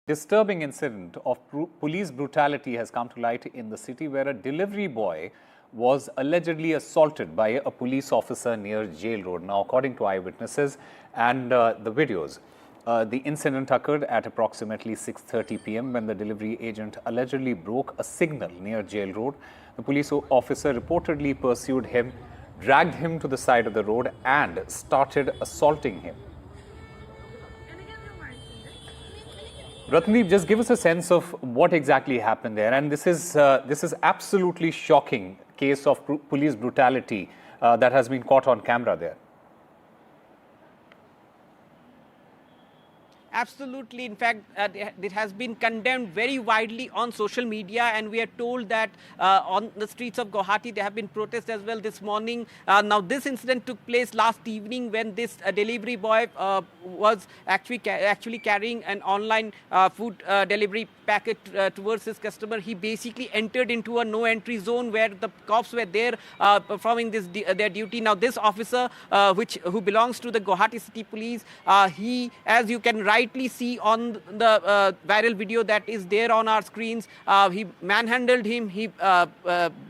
Disturbing incident of police brutality has come to light in the city where a delivery boy was allegedly assaulted by a police officer near Jail Road. Now, according to eyewitnesses and the videos, the incident occurred at approximately 6:30 p.m. when the delivery agent allegedly broke a signal near Jail Road. The police officer reportedly pursued him, dragged him to the side of the road and started assaulting him. Ratndeep, just give us a sense of what exactly happened there. And this is absolutely shocking case of police brutality that has been caught on camera there. Absolutely. In fact, it has been condemned very widely on social media, and we are told that on the streets of Guwahati there have been protests as well this morning. Now, this incident took place last evening when this delivery boy was actually carrying an online food delivery packet towards his customer. He basically entered into a no-entry zone where the cops were there performing their duty. Now, this officer, who belongs to the Guwahati City Police, he, as you can rightly see on the viral video that is there on our screens, he manhandled him, he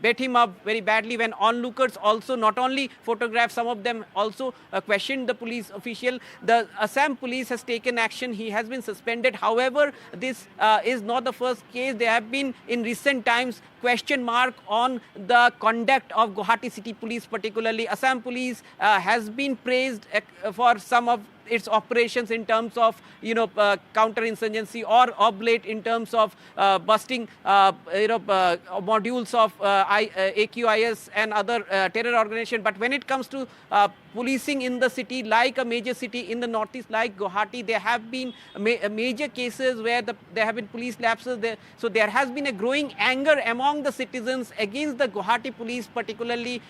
beat him up very badly. When onlookers also not only photographed, some of them also questioned the police official. The Assam police has taken action. He has been suspended. However, this is not the first case. There have been in recent times question mark on the conduct of Guwahati City Police, particularly Assam Police has been praised for some of its operations in terms of counter-insurgency or oblate in terms of busting modules of AQIS and other terror organization. But when it comes to policing in the city, like a major city in the northeast like Guwahati, there have been major cases where there have been police lapses. So there has been a growing anger among the citizens against the Guwahati police, particularly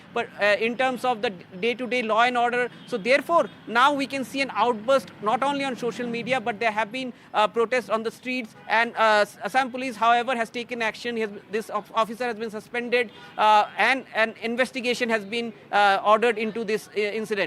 in terms of the day-to-day law and order. So therefore, now we can see an outburst not only on social media, but there have been protests on the streets. And Assam police, however, has taken action. This officer has been suspended and an investigation has been ordered into this incident.